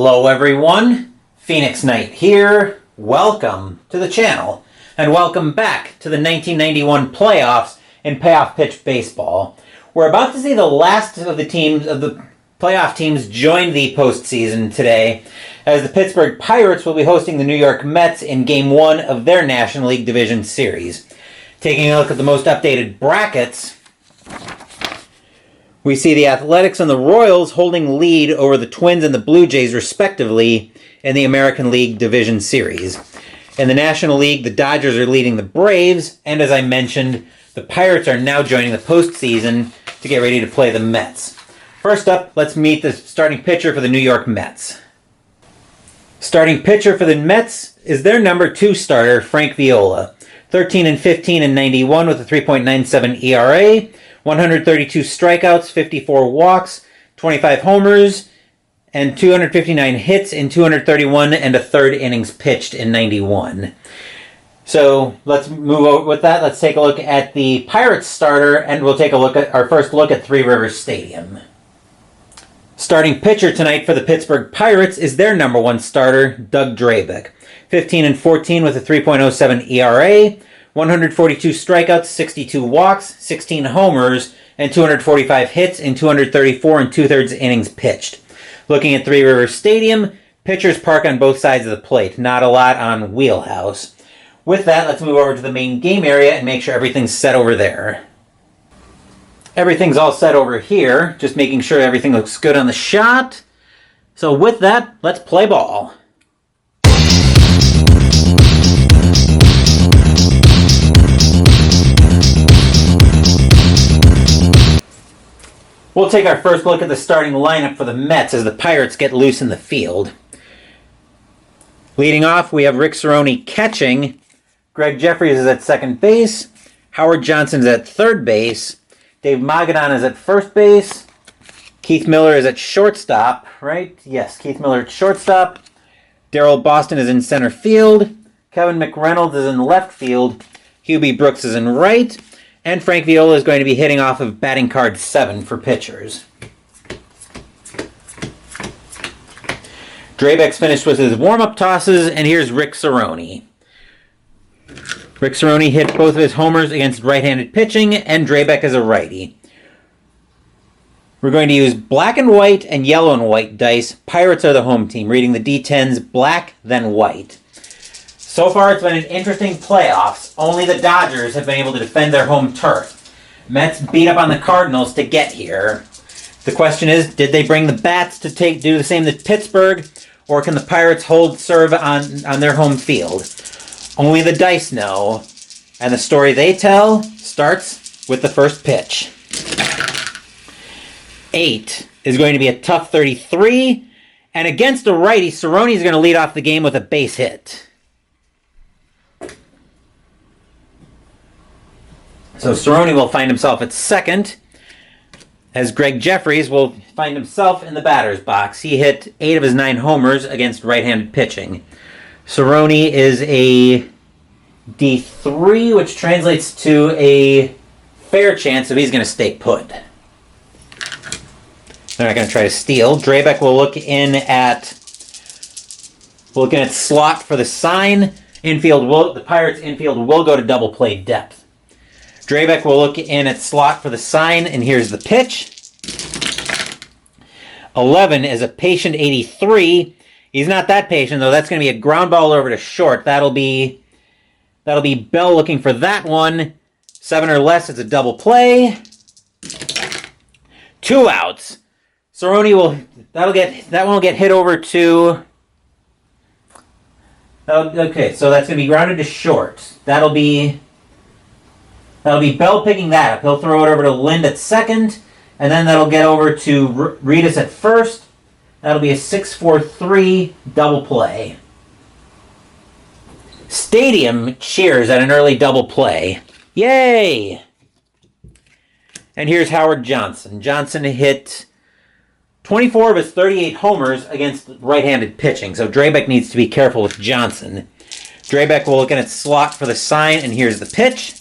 Hello everyone, Phoenix Knight here. Welcome to the channel, and welcome back to the 1991 playoffs in Payoff Pitch Baseball. We're about to see the last of the playoff teams join the postseason today, as the Pittsburgh Pirates will be hosting the New York Mets in Game 1 of their National League Division Series. Taking a look at the most updated brackets, we see the Athletics and the Royals holding lead over the Twins and the Blue Jays, respectively, in the American League Division Series. In the National League, the Dodgers are leading the Braves, and as I mentioned, the Pirates are now joining the postseason to get ready to play the Mets. First up, let's meet the starting pitcher for the New York Mets. Starting pitcher for the Mets is their number 2 starter, Frank Viola. 13-15 in 91 with a 3.97 ERA, 132 strikeouts, 54 walks, 25 homers, and 259 hits in 231 and a third innings pitched in 91. So let's move over with that. Let's take a look at the Pirates starter, and we'll take a look at our first look at Three Rivers Stadium. Starting pitcher tonight for the Pittsburgh Pirates is their number 1 starter, Doug Drabek. 15-14 with a 3.07 ERA, 142 strikeouts, 62 walks, 16 homers, and 245 hits in 234 and 2/3 innings pitched. Looking at Three Rivers Stadium, pitchers park on both sides of the plate. Not a lot on wheelhouse. With that, let's move over to the main game area and make sure everything's set over there. Everything's all set over here, just making sure everything looks good on the shot. So with that, let's play ball. We'll take our first look at the starting lineup for the Mets as the Pirates get loose in the field. Leading off, we have Rick Cerrone catching. Greg Jeffries is at second base. Howard Johnson is at third base. Dave Magadan is at first base. Keith Miller is at shortstop, right? Yes, Keith Miller at shortstop. Darrell Boston is in center field. Kevin McReynolds is in left field. Hubie Brooks is in right. And Frank Viola is going to be hitting off of batting card 7 for pitchers. Drabek's finished with his warm-up tosses, and here's Rick Cerrone. Rick Cerrone hit both of his homers against right-handed pitching, and Drabek is a righty. We're going to use black and white and yellow and white dice. Pirates are the home team, reading the D10s black, then white. So far, it's been an interesting playoffs. Only the Dodgers have been able to defend their home turf. Mets beat up on the Cardinals to get here. The question is, did they bring the bats to do the same to Pittsburgh, or can the Pirates hold serve on their home field? Only the dice know, and the story they tell starts with the first pitch. 8 is going to be a tough 33, and against a righty, Cerrone is going to lead off the game with a base hit. So Cerrone will find himself at second, as Greg Jeffries will find himself in the batter's box. He hit 8 of his 9 homers against right-handed pitching. Cerrone is a D3, which translates to a fair chance, so he's going to stay put. They're not going to try to steal. Drabek will look in at slot for the sign. The Pirates' infield will go to double play depth. Drabek will look in at slot for the sign, and here's the pitch. 11 is a patient 83. He's not that patient, though. That's going to be a ground ball over to short. That'll be Bell looking for that one. 7 or less, it's a double play. 2 outs. Cerrone that one will get hit over to. Okay, so that's going to be grounded to short. That'll be Bell picking that up. He'll throw it over to Lind at second, and then that'll get over to Reedus at first. That'll be a 6-4-3 double play. Stadium cheers at an early double play. Yay! And here's Howard Johnson. Johnson hit 24 of his 38 homers against right-handed pitching, so Drabek needs to be careful with Johnson. Drabek will look in at slot for the sign, and here's the pitch.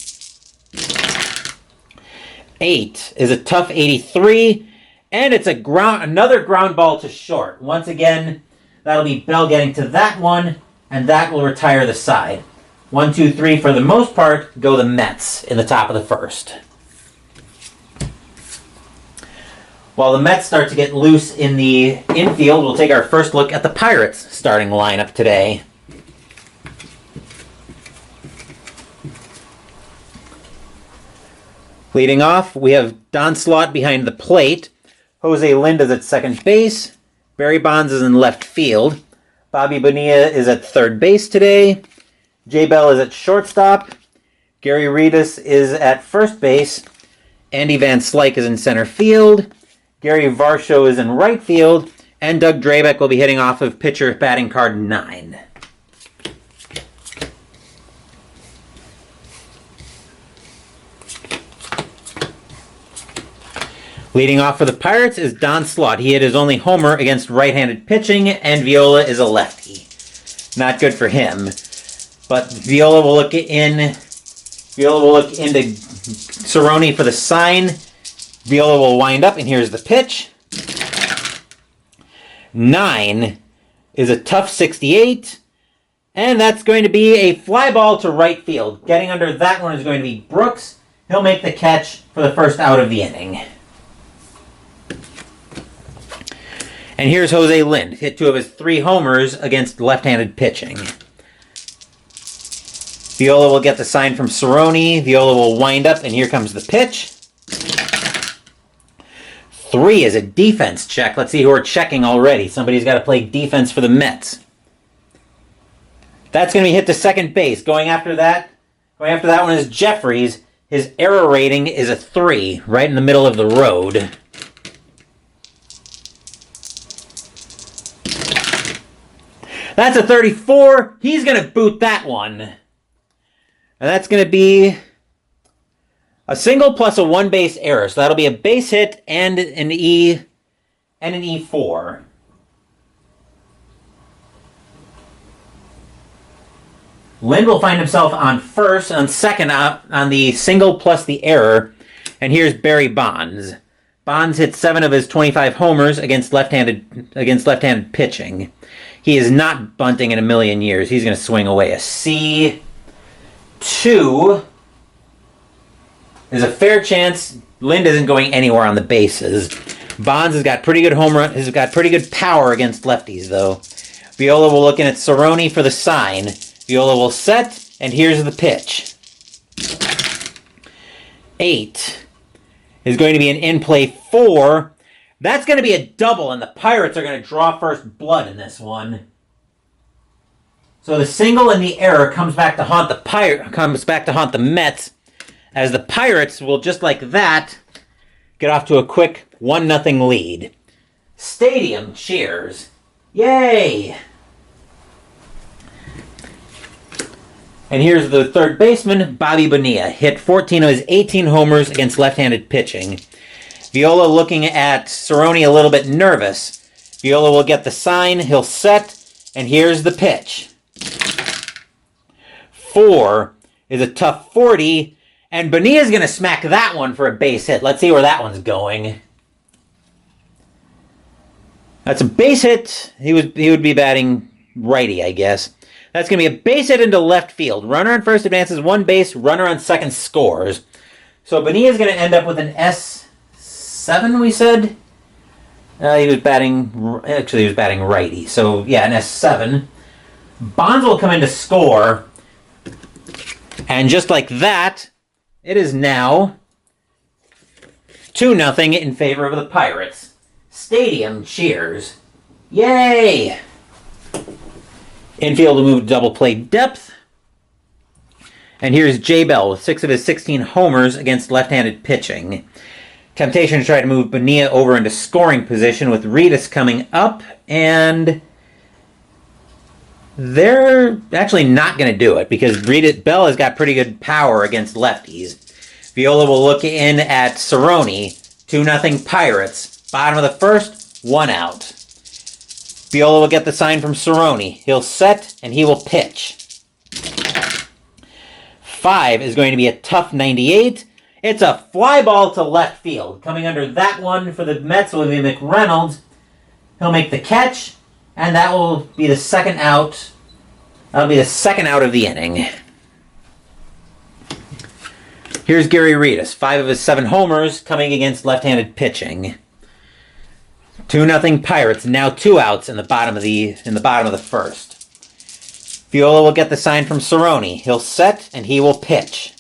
8 is a tough 83, and it's another ground ball to short. Once again, That'll be Bell getting to that one, and that will retire the side. 1, 2, 3, for the most part, go the Mets in the top of the first. While the Mets start to get loose in the infield, we'll take our first look at the Pirates' starting lineup today. Leading off, we have Don Slaught behind the plate. Jose Lind is at second base. Barry Bonds is in left field. Bobby Bonilla is at third base today. Jay Bell is at shortstop. Gary Redus is at first base. Andy Van Slyke is in center field. Gary Varsho is in right field. And Doug Drabeck will be hitting off of pitcher batting card 9. Leading off for the Pirates is Don Slaught. He hit his only homer against right-handed pitching, and Viola is a lefty. Not good for him. But Viola will look into Cerrone for the sign. Viola will wind up, and here's the pitch. 9 is a tough 68, and that's going to be a fly ball to right field. Getting under that one is going to be Brooks. He'll make the catch for the first out of the inning. And here's Jose Lind. Hit 2 of his 3 homers against left-handed pitching. Viola will get the sign from Cerrone. Viola will wind up, and here comes the pitch. 3 is a defense check. Let's see who we're checking already. Somebody's got to play defense for the Mets. That's going to be hit to second base. Going after that one is Jeffries. His error rating is a 3, right in the middle of the road. That's a 34. He's going to boot that one. And that's going to be a single plus a 1 base error. So that'll be a base hit and an E4. Lind will find himself on first, on second on the single plus the error. And here's Barry Bonds. Bonds hit 7 of his 25 homers against left-handed pitching. He is not bunting in a million years. He's going to swing away. A C2 is a fair chance. Lind isn't going anywhere on the bases. Bonds has got pretty good home run. Has got pretty good power against lefties, though. Viola will look in at Cerrone for the sign. Viola will set, and here's the pitch. 8 is going to be an in-play 4. That's going to be a double, and the Pirates are going to draw first blood in this one. So the single and the error comes back to haunt the Mets, as the Pirates will, just like that, get off to a quick 1-0 lead. Stadium cheers. Yay! And here's the third baseman, Bobby Bonilla. Hit 14 of his 18 homers against left-handed pitching. Viola looking at Cerrone a little bit nervous. Viola will get the sign, he'll set, and here's the pitch. 4 is a tough 40, and Bonilla's going to smack that one for a base hit. Let's see where that one's going. That's a base hit. He would be batting righty, I guess. That's going to be a base hit into left field. Runner on first advances 1 base, runner on second scores. So Bonilla's going to end up with an S7, we said? He was batting righty. So, yeah, an S7. Bonds will come in to score. And just like that, it is now 2-0 in favor of the Pirates. Stadium cheers. Yay! Infield will move to double play depth. And here's Jay Bell with 6 of his 16 homers against left-handed pitching. Temptation to try to move Bonilla over into scoring position with Redus coming up, and they're actually not going to do it because Bell has got pretty good power against lefties. Viola will look in at Cerrone. 2-0 Pirates. Bottom of the first, 1 out. Viola will get the sign from Cerrone. He'll set, and he will pitch. 5 is going to be a tough 98. It's a fly ball to left field. Coming under that one for the Mets will be McReynolds. He'll make the catch, And that will be the second out. That'll be the second out of the inning. Here's Gary Redus, 5 of his 7 homers coming against left-handed pitching. 2-0 Pirates, now 2 outs in the bottom of the first. Viola will get the sign from Cerrone. He'll set and he will pitch.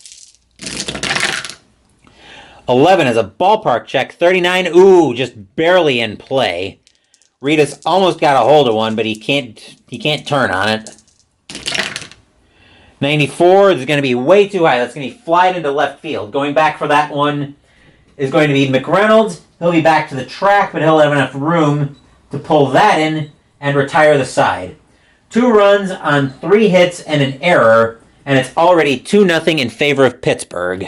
11 is a ballpark check. 39, ooh, just barely in play. Redus almost got a hold of one, but he can't turn on it. 94 is going to be way too high. That's going to be flied into left field. Going back for that one is going to be McReynolds. He'll be back to the track, but he'll have enough room to pull that in and retire the side. 2 runs on 3 hits and an error, and it's already 2-0 in favor of Pittsburgh.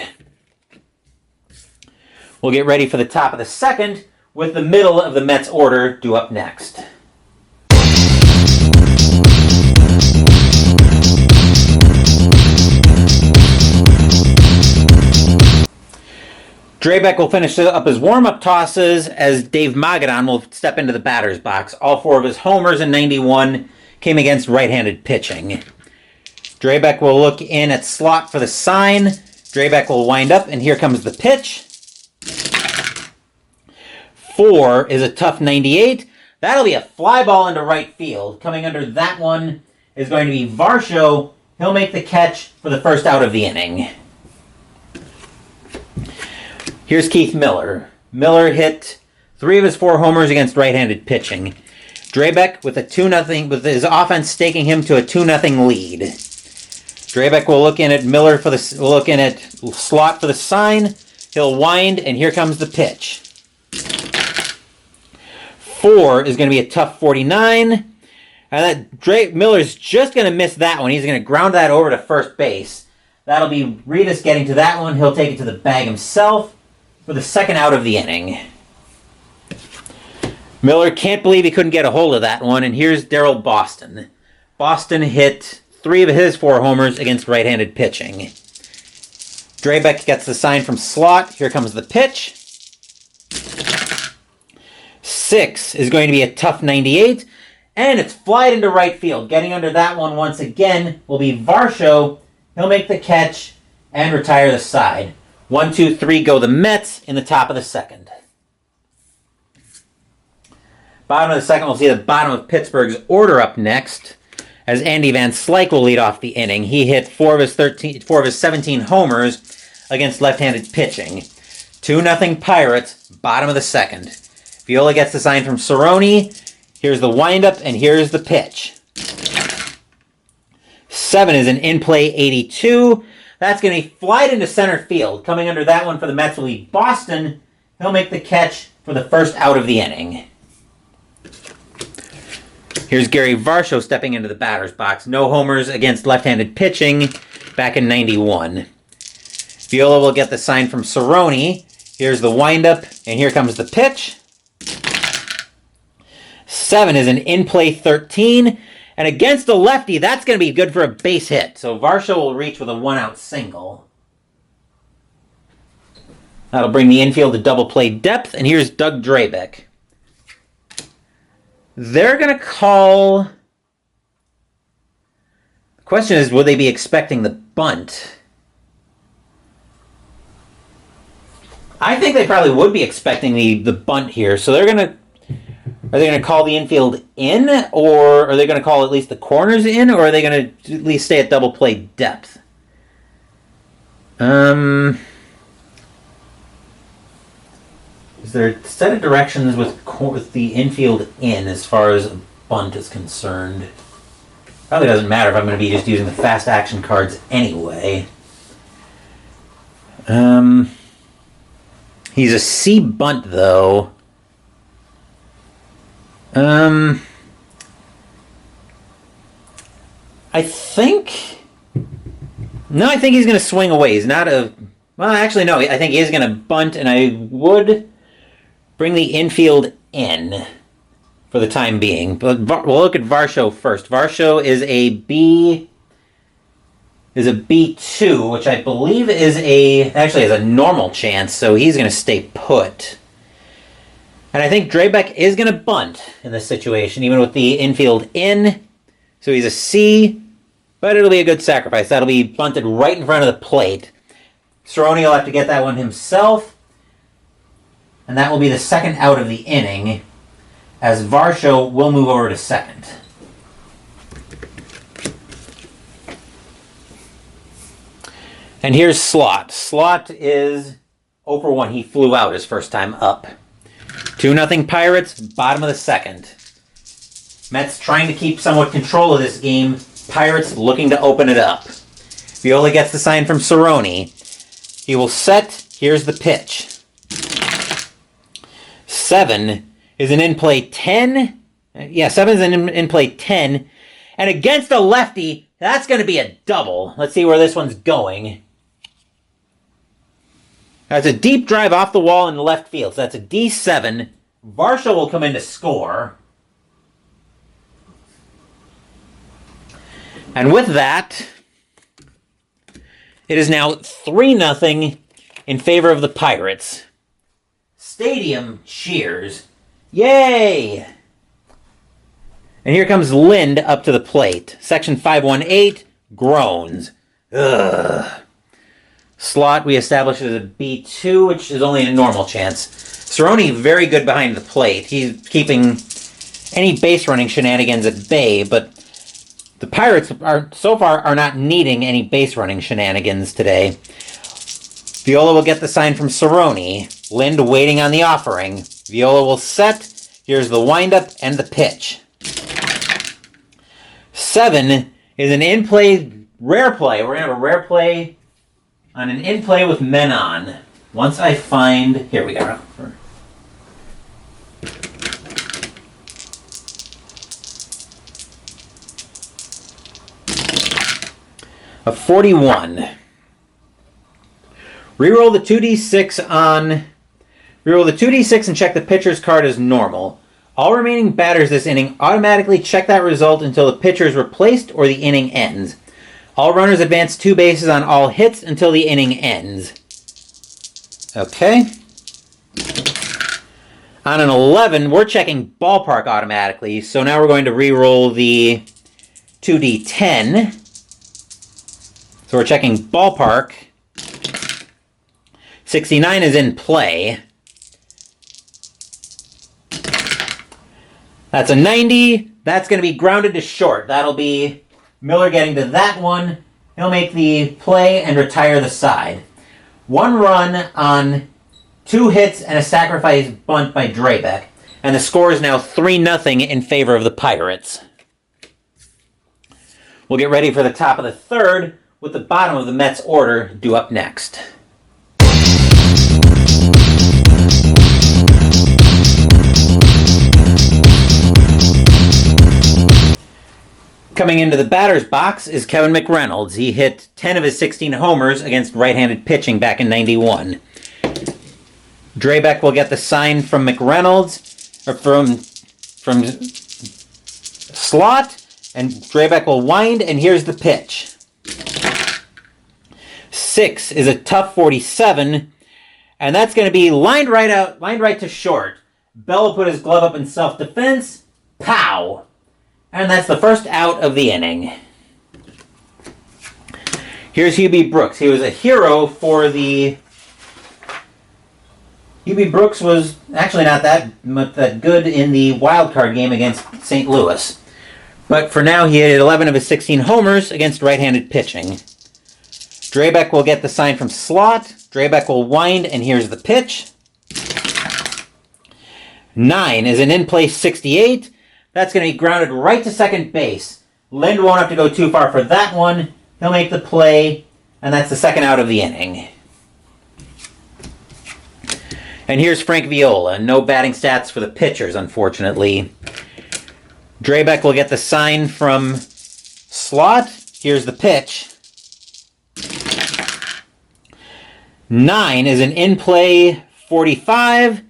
We'll get ready for the top of the second with the middle of the Mets order due up next. Drabek will finish up his warm-up tosses as Dave Magadan will step into the batter's box. All 4 of his homers in 91 came against right-handed pitching. Drabek will look in at slot for the sign. Drabek will wind up, and here comes the pitch. 4 is a tough 98. That'll be a fly ball into right field. Coming under that one is going to be Varsho. He'll make the catch for the first out of the inning. Here's Keith Miller. Miller hit 3 of his 4 homers against right-handed pitching. Drabek with a 2-0, with his offense staking him to a 2-0 lead. Drabek will look in at Miller will look in at slot for the sign. He'll wind, and here comes the pitch. 4 is going to be a tough 49. And Miller's just going to miss that one. He's going to ground that over to first base. That'll be Redus getting to that one. He'll take it to the bag himself for the second out of the inning. Miller can't believe he couldn't get a hold of that one, and here's Darryl Boston. Boston hit 3 of his 4 homers against right-handed pitching. Drabek gets the sign from slot. Here comes the pitch. 6 is going to be a tough 98, and it's flied into right field. Getting under that one once again will be Varsho. He'll make the catch and retire the side. 1, 2, 3 go the Mets in the top of the second. Bottom of the second, we'll see the bottom of Pittsburgh's order up next, as Andy Van Slyke will lead off the inning. He hit 4 of his 17 homers against left-handed pitching. 2-0 Pirates, bottom of the second. Viola gets the sign from Cerrone. Here's the windup, and here's the pitch. 7 is an in-play 82. That's going to be flied into center field. Coming under that one for the Mets will be Boston. He'll make the catch for the first out of the inning. Here's Gary Varsho stepping into the batter's box. No homers against left-handed pitching back in 91. Viola will get the sign from Cerrone. Here's the windup, and here comes the pitch. 7 is an in-play 13. And against the lefty, that's going to be good for a base hit. So Varsho will reach with a 1-out single. That'll bring the infield to double play depth. And here's Doug Drabek. They're going to call... The question is, would they be expecting the bunt? I think they probably would be expecting the bunt here. So they're going to... Are they going to call the infield in, or are they going to call at least the corners in, or are they going to at least stay at double play depth? Is there a set of directions with the infield in as far as a bunt is concerned? Probably doesn't matter if I'm going to be just using the fast action cards anyway. He's a C bunt, though. I think... No, I think he's going to swing away. He's not a... Well, actually, no. I think he is going to bunt, and I would bring the infield in for the time being. But we'll look at Varsho first. Varsho is a B2, which I believe actually has a normal chance, so he's going to stay put. And I think Drabek is going to bunt in this situation, even with the infield in. So he's a C, but it'll be a good sacrifice. That'll be bunted right in front of the plate. Cerrone will have to get that one himself. And that will be the second out of the inning, as Varsho will move over to second. And here's Slot. Slot is 0 for 1. He flew out his first time up. 2-0 Pirates, bottom of the second. Mets trying to keep somewhat control of this game. Pirates looking to open it up. Viola gets the sign from Cerrone. He will set. Here's the pitch. 7 is an in-play 10. Yeah, 7 is an in-play 10. And against a lefty, that's going to be a double. Let's see where this one's going. That's a deep drive off the wall in the left field. So that's a D7. Varsho will come in to score. And with that, it is now 3-0 in favor of the Pirates. Stadium cheers. Yay! And here comes Lind up to the plate. Section 518, groans. Ugh. Slot we established as a B2, which is only a normal chance. Cerrone very good behind the plate. He's keeping any base running shenanigans at bay, but the Pirates so far are not needing any base running shenanigans today. Viola will get the sign from Cerrone. Lind waiting on the offering. Viola will set. Here's the windup and the pitch. 7 is an in-play rare play. We're going to have a rare play on an in-play with men on. Once I find... Here we go. A 41. Reroll the 2d6 on... Reroll the 2d6 and check the pitcher's card as normal. All remaining batters this inning automatically check that result until the pitcher is replaced or the inning ends. All runners advance 2 bases on all hits until the inning ends. Okay. On an 11, we're checking ballpark automatically, so now we're going to re-roll the 2d10. So we're checking ballpark. 69 is in play. That's a 90. That's going to be grounded to short. That'll be Miller getting to that one. He'll make the play and retire the side. 1 run on 2 hits and a sacrifice bunt by Drabek. And the score is now 3-0 in favor of the Pirates. We'll get ready for the top of the third with the bottom of the Mets order due up next. Coming into the batter's box is Kevin McReynolds. He hit 10 of his 16 homers against right-handed pitching back in '91. Drabek will get the sign from McReynolds, or from Slot, and Drabek will wind, and here's the pitch. 6 is a tough 47, and that's going to be lined right to short. Bell will put his glove up in self-defense. Pow! And that's the first out of the inning. Here's Hubie Brooks. He was a hero for the... Hubie Brooks was actually not that good in the wild card game against St. Louis. But for now, he hit 11 of his 16 homers against right-handed pitching. Drabek will get the sign from Slot. Drabek will wind, and here's the pitch. 9 is an in-play 68. That's going to be grounded right to second base. Lind won't have to go too far for that one. He'll make the play, and that's the second out of the inning. And here's Frank Viola. No batting stats for the pitchers, unfortunately. Drabek will get the sign from Slot. Here's the pitch. 9 is an in-play 45.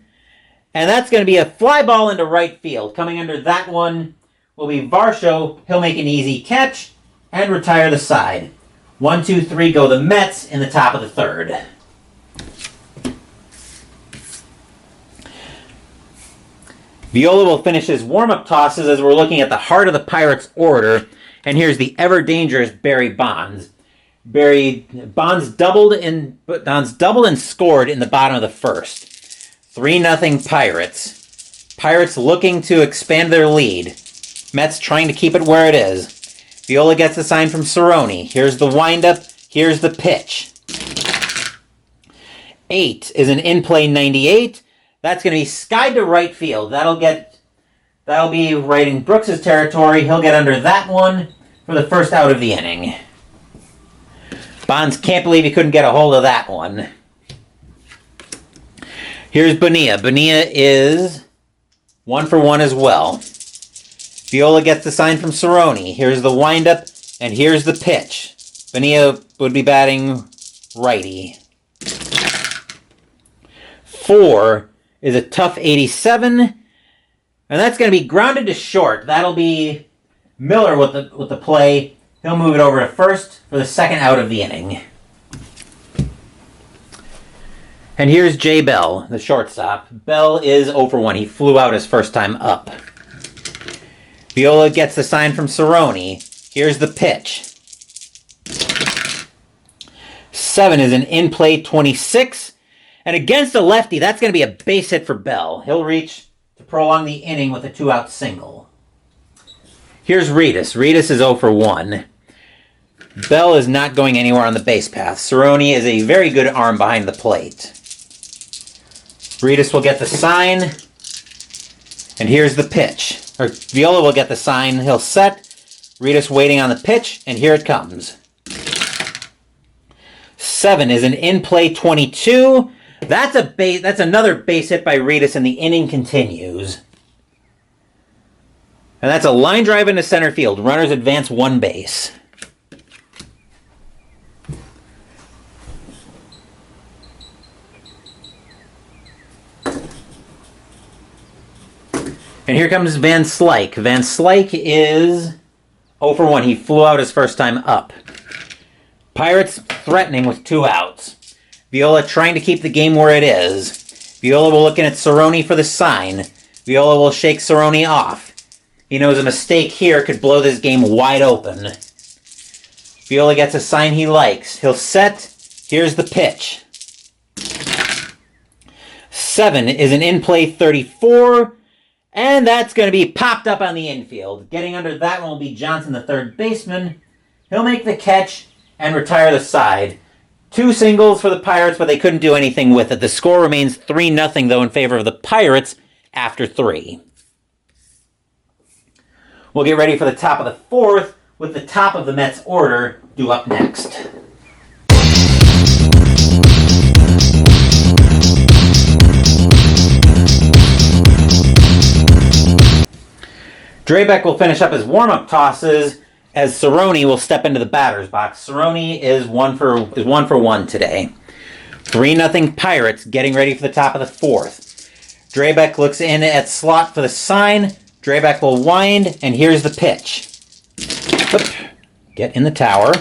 And that's going to be a fly ball into right field. Coming under that one will be Varsho. He'll make an easy catch and retire the side. 1, 2, 3 go the Mets in the top of the third. Viola will finish his warm-up tosses as we're looking at the heart of the Pirates' order. And here's the ever-dangerous Barry Bonds. Bonds doubled and scored in the bottom of the first. 3-0 Pirates. Pirates looking to expand their lead. Mets trying to keep it where it is. Viola gets the sign from Cerrone. Here's the windup. Here's the pitch. 8 is an in-play 98. That's going to be skied to right field. That'll be right in Brooks' territory. He'll get under that one for the first out of the inning. Bonds can't believe he couldn't get a hold of that one. Here's Bonilla. Bonilla is 1 for 1 as well. Viola gets the sign from Cerrone. Here's the windup, and here's the pitch. Bonilla would be batting righty. 4 is a tough 87, and that's going to be grounded to short. That'll be Miller with the play. He'll move it over to first for the second out of the inning. And here's Jay Bell, the shortstop. Bell is 0 for 1. He flew out his first time up. Viola gets the sign from Cerrone. Here's the pitch. 7 is an in-play 26. And against a lefty, that's going to be a base hit for Bell. He'll reach to prolong the inning with a 2-out single. Here's Reedus. Reedus is 0 for 1. Bell is not going anywhere on the base path. Cerrone is a very good arm behind the plate. Reedus will get the sign. And here's the pitch. Or Viola will get the sign. He'll set. Reedus waiting on the pitch. And here it comes. 7 is an in-play 22. That's another base hit by Reedus, and the inning continues. And that's a line drive into center field. Runners advance 1 base. And here comes Van Slyke. Van Slyke is 0 for 1. He flew out his first time up. Pirates threatening with 2 outs. Viola trying to keep the game where it is. Viola will look in at Cerrone for the sign. Viola will shake Cerrone off. He knows a mistake here could blow this game wide open. Viola gets a sign he likes. He'll set. Here's the pitch. 7 is an in-play 34. And that's going to be popped up on the infield. Getting under that one will be Johnson, the third baseman. He'll make the catch and retire the side. 2 singles for the Pirates, but they couldn't do anything with it. The score remains 3-0, though, in favor of the Pirates after 3. We'll get ready for the top of the 4th, with the top of the Mets order due up next. Drabek will finish up his warm-up tosses as Cerrone will step into the batter's box. Cerrone is 1 for 1 today. 3-0 Pirates getting ready for the top of the 4th. Drabek looks in at slot for the sign. Drabek will wind, and here's the pitch. Get in the tower.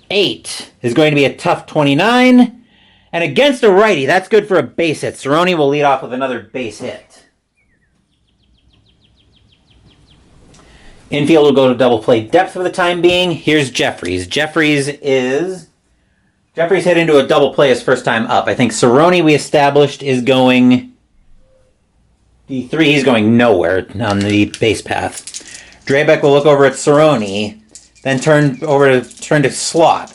8 is going to be a tough 29. And against a righty, that's good for a base hit. Cerrone will lead off with another base hit. Infield will go to double play depth for the time being. Here's Jeffries. Jeffries hit into a double play his first time up. I think Cerrone, we established, is going D3. He's going nowhere on the base path. Drabek will look over at Cerrone, then turn to slot.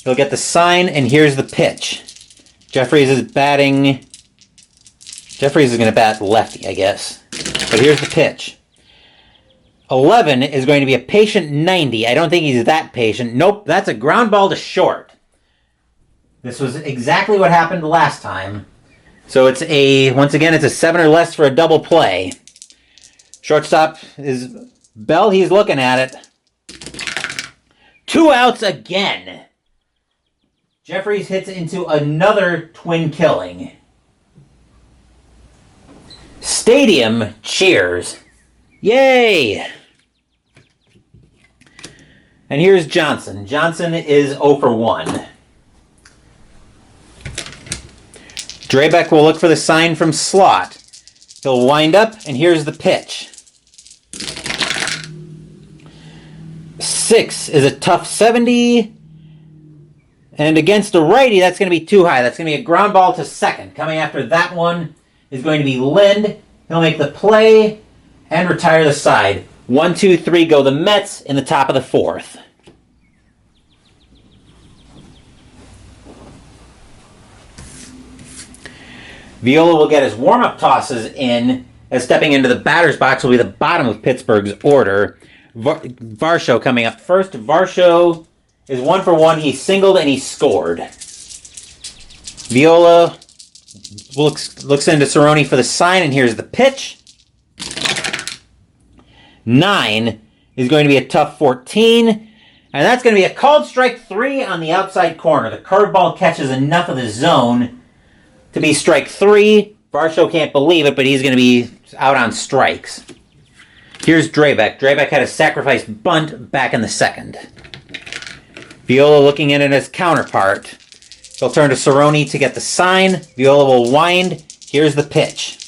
He'll get the sign, and here's the pitch. Jeffries is going to bat lefty, I guess. But here's the pitch. 11 is going to be a patient 90. I don't think he's that patient. Nope, that's a ground ball to short. This was exactly what happened last time. So once again, it's a 7 or less for a double play. Shortstop is Bell. He's looking at it. 2 outs again. Jeffries hits into another twin killing. Stadium cheers. Yay! And here's Johnson. Johnson is 0 for 1. Drabek will look for the sign from slot. He'll wind up, and here's the pitch. 6 is a tough 70. And against a righty, that's going to be too high. That's going to be a ground ball to second. Coming after that one is going to be Lind. He'll make the play and retire the side. 1, 2, 3 go the Mets in the top of the 4th. Viola will get his warm-up tosses in, as stepping into the batter's box will be the bottom of Pittsburgh's order. Varsho coming up first. Varsho is 1 for 1. He singled and he scored. Viola looks into Cerrone for the sign, and here's the pitch. 9 is going to be a tough 14, and that's going to be a called strike 3 on the outside corner. The curveball catches enough of the zone to be strike 3. Varsho can't believe it, but he's going to be out on strikes. Here's Drabek. Drabek had a sacrifice bunt back in the 2nd. Viola looking in at his counterpart. He'll turn to Cerrone to get the sign. Viola will wind. Here's the pitch.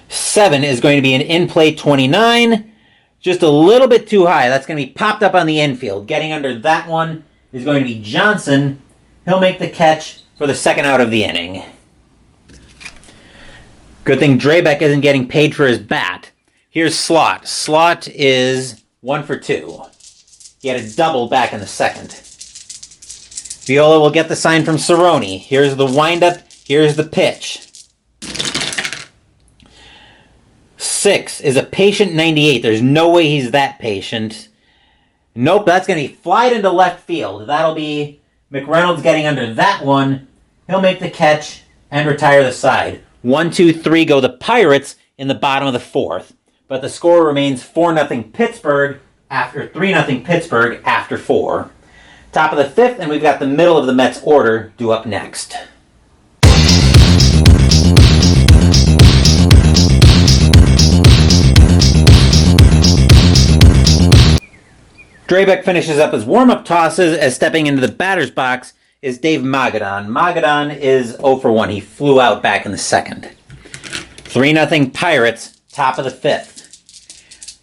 7 is going to be an in-play 29. Just a little bit too high. That's going to be popped up on the infield. Getting under that one is going to be Johnson. He'll make the catch for the 2nd out of the inning. Good thing Drabek isn't getting paid for his bat. Here's Slot. Slot is 1 for 2. He had a double back in the 2nd. Viola will get the sign from Cerrone. Here's the windup. Here's the pitch. 6 is a patient 98. There's no way he's that patient. Nope, that's going to be flied into left field. That'll be McReynolds getting under that one. He'll make the catch and retire the side. 1, 2, 3 go the Pirates in the bottom of the 4th. But the score remains 4-0 Pittsburgh after 3-0 Pittsburgh after 4. Top of the 5th, and we've got the middle of the Mets order due up next. Drabek finishes up his warm-up tosses, as stepping into the batter's box is Dave Magadan. Magadan is 0 for 1. He flew out back in the 2nd. 3-0 Pirates, top of the 5th.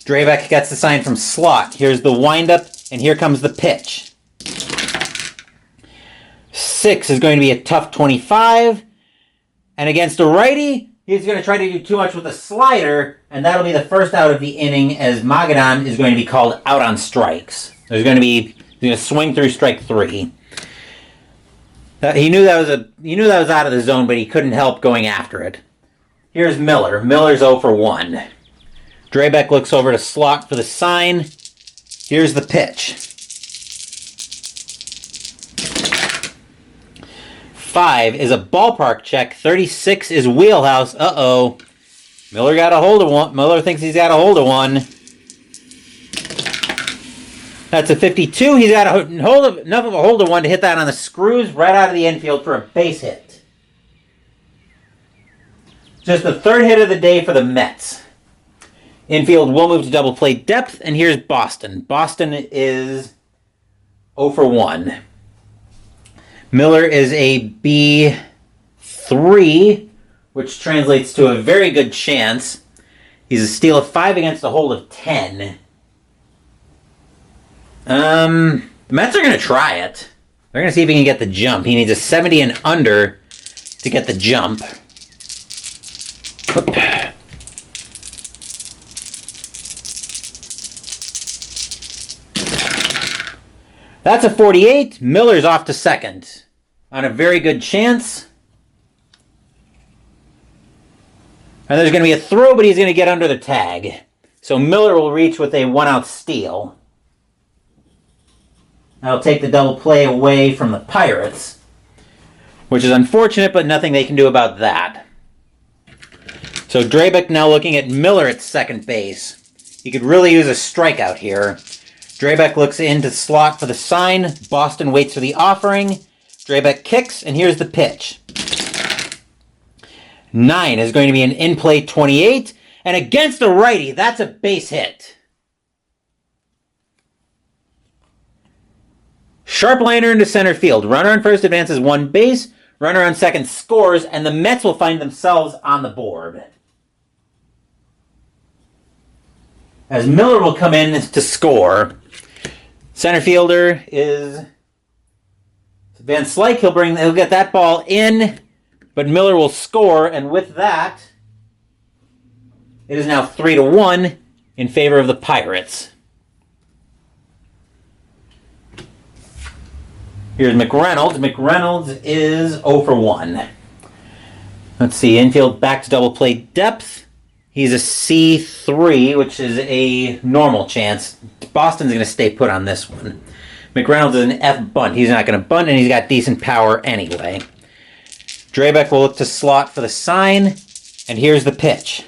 Drabek gets the sign from Slot. Here's the windup, and here comes the pitch. 6 is going to be a tough 25. And against a righty, he's going to try to do too much with a slider, and that'll be the 1st out of the inning, as Magadan is going to be called out on strikes. He's going to swing through strike 3. He knew that was out of the zone, but he couldn't help going after it. Here's Miller. Miller's 0 for 1. Drabek looks over to Slot for the sign. Here's the pitch. 5 is a ballpark check. 36 is wheelhouse. Uh-oh. Miller got a hold of one. Miller thinks he's got a hold of one. That's a 52. He's got enough of a hold of one to hit that on the screws right out of the infield for a base hit. Just the 3rd hit of the day for the Mets. Infield will move to double play depth, and here's Boston. Boston is 0 for 1. Miller is a B3, which translates to a very good chance. He's a steal of 5 against a hold of 10. The Mets are going to try it. They're going to see if he can get the jump. He needs a 70 and under to get the jump. That's a 48. Miller's off to second on a very good chance. And there's going to be a throw, but he's going to get under the tag. So Miller will reach with a 1-out steal. That'll take the double play away from the Pirates, which is unfortunate, but nothing they can do about that. So Drabek now looking at Miller at second base. He could really use a strikeout here. Drabek looks into Slot for the sign. Boston waits for the offering. Drabek kicks, and here's the pitch. 9 is going to be an in-play 28, and against a righty, that's a base hit. Sharp liner into center field. Runner on first advances 1 base. Runner on second scores, and the Mets will find themselves on the board. As Miller will come in to score. Center fielder is Van Slyke. He'll get that ball in, but Miller will score, and with that, it is now 3-1 in favor of the Pirates. Here's McReynolds. McReynolds is 0 for 1. Let's see, infield back to double play depth. He's a C3, which is a normal chance. Boston's going to stay put on this one. McReynolds is an F bunt. He's not going to bunt, and he's got decent power anyway. Drabek will look to slot for the sign, and here's the pitch.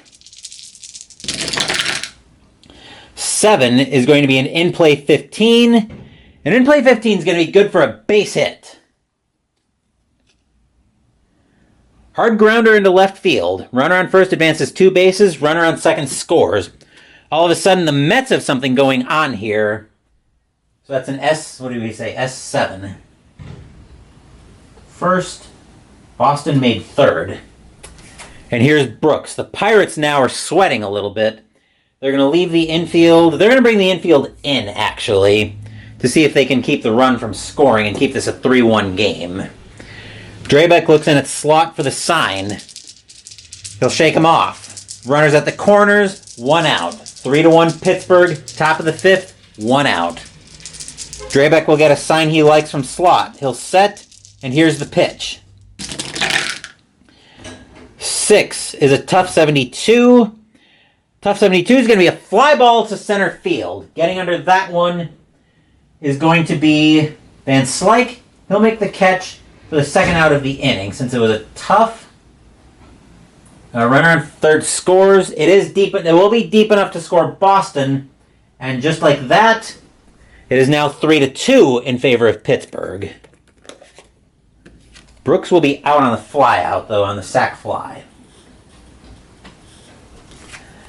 7 is going to be an in-play 15. And in-play 15 is going to be good for a base hit. Hard grounder into left field. Runner on first advances 2 bases. Runner on second scores. All of a sudden, the Mets have something going on here. So that's an S, what did we say? S7. First, Boston made third. And here's Brooks. The Pirates now are sweating a little bit. They're going to leave the infield. They're going to bring the infield in, actually, to see if they can keep the run from scoring and keep this a 3-1 game. Drabek looks in at slot for the sign. He'll shake him off. Runners at the corners, 1 out. 3-1 Pittsburgh, top of the 5th, 1 out. Drabek will get a sign he likes from slot. He'll set, and here's the pitch. 6 is a tough 72. Tough 72 is going to be a fly ball to center field. Getting under that one is going to be Van Slyke. He'll make the catch for the second out of the inning. Since it was a tough runner on third scores, it is deep. It will be deep enough to score Boston, and just like that, it is now 3-2 in favor of Pittsburgh. Brooks will be out on the fly out, though, on the sac fly.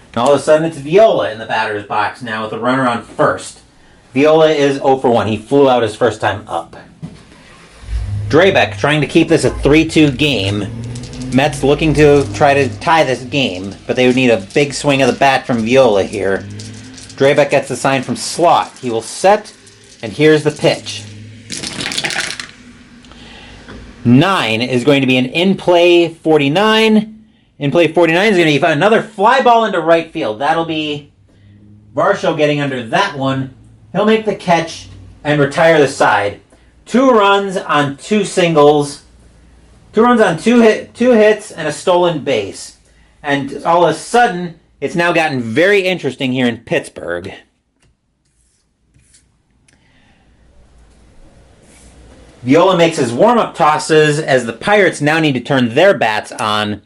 And all of a sudden, it's Viola in the batter's box now with a runner on first. Viola is 0 for 1. He flew out his first time up. Drabek trying to keep this a 3-2 game. Mets looking to try to tie this game, but they would need a big swing of the bat from Viola here. Drabek gets the sign from slot. He will set, and here's the pitch. 9 is going to be an in-play 49. In-play 49 is going to be another fly ball into right field. That'll be Varsho getting under that one. He'll make the catch and retire the side. 2 runs on 2 singles. 2 runs on 2 hits and a stolen base. And all of a sudden, it's now gotten very interesting here in Pittsburgh. Viola makes his warm-up tosses as the Pirates now need to turn their bats on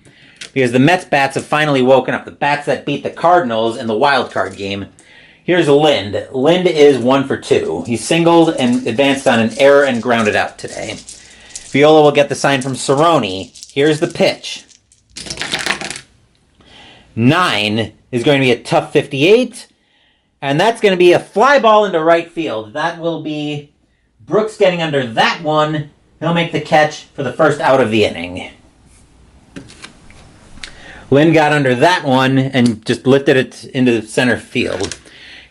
because the Mets bats have finally woken up. The bats that beat the Cardinals in the wild card game. Here's Lind. Lind is 1 for 2. He singled and advanced on an error and grounded out today. Viola will get the sign from Cerrone. Here's the pitch. 9 is going to be a tough 58. And that's going to be a fly ball into right field. That will be Brooks getting under that one. He'll make the catch for the first out of the inning. Lind got under that one and just lifted it into center field.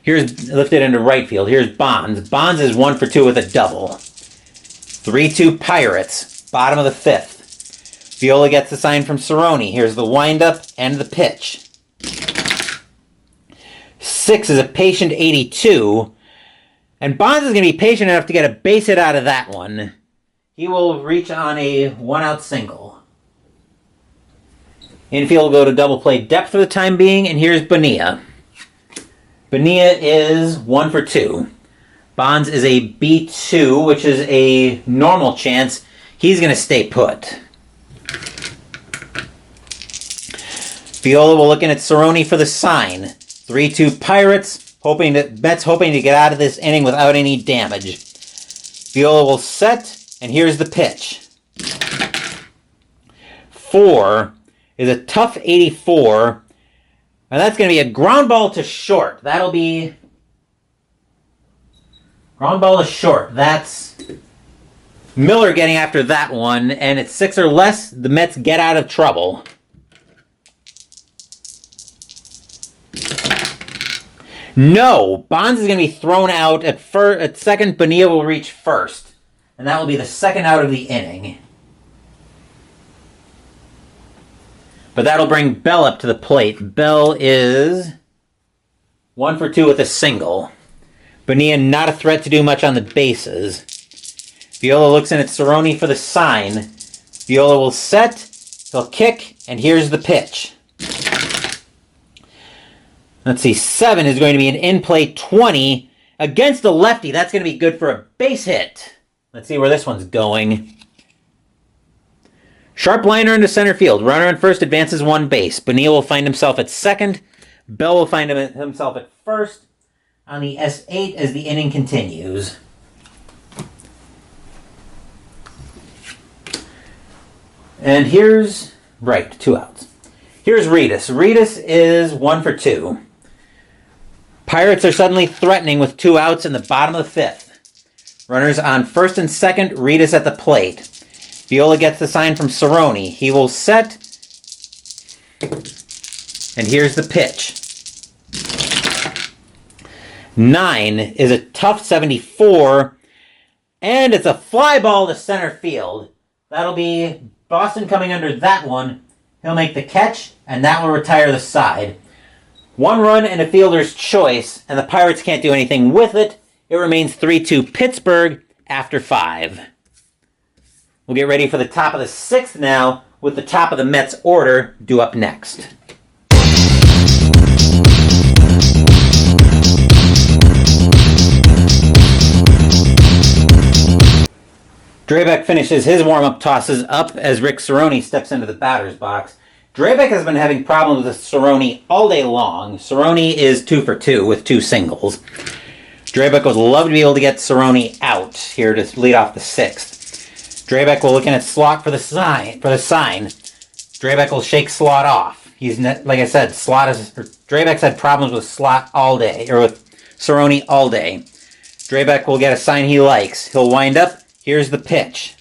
Here's lifted into right field. Here's Bonds. Bonds is 1 for 2 with a double. 3-2 Pirates, bottom of the 5th. Viola gets the sign from Cerrone. Here's the windup and the pitch. 6 is a patient 82. And Bonds is going to be patient enough to get a base hit out of that one. He will reach on a 1-out single. Infield will go to double play depth for the time being, and here's Bonilla. Bonilla is 1 for 2. Bonds is a B2, which is a normal chance. He's going to stay put. Viola will look in at Cerrone for the sign. 3-2 Pirates, Mets hoping to get out of this inning without any damage. Viola will set, and here's the pitch. 4 is a tough 84. And that's going to be a ground ball to short. That'll be ground ball to short. That's Miller getting after that one, and it's 6 or less. The Mets get out of trouble. No, Bonds is going to be thrown out at second. Bonilla will reach first, and that will be the second out of the inning. But that'll bring Bell up to the plate. Bell is 1 for 2 with a single. Bonilla not a threat to do much on the bases. Viola looks in at Cerrone for the sign. Viola will set, he'll kick, and here's the pitch. Let's see, 7 is going to be an in-play 20 against the lefty. That's going to be good for a base hit. Let's see where this one's going. Sharp liner into center field. Runner on first advances 1 base. Bonilla will find himself at second. Bell will find himself at first on the S8 as the inning continues. And here's, 2 outs. Here's Reedus. Reedus is 1 for 2. Pirates are suddenly threatening with 2 outs in the bottom of the 5th. Runners on first and second, Reedus at the plate. Viola gets the sign from Cerrone. He will set, and here's the pitch. 9 is a tough 74, and it's a fly ball to center field. That'll be Boston coming under that one. He'll make the catch, and that will retire the side. 1 run and a fielder's choice, and the Pirates can't do anything with it. It remains 3-2 Pittsburgh after 5. We'll get ready for the top of the 6th now, with the top of the Mets order due up next. Drabek finishes his warm-up tosses up as Rick Cerrone steps into the batter's box. Drabek has been having problems with Cerrone all day long. Cerrone is 2 for 2 with 2 singles. Drabek would love to be able to get Cerrone out here to lead off the 6th. Drabek will look in at Slot for the sign. Drabek will shake Slot off. Like I said, Drabek's had problems with Slot all day, or with Cerrone all day. Drabek will get a sign he likes. He'll wind up. Here's the pitch.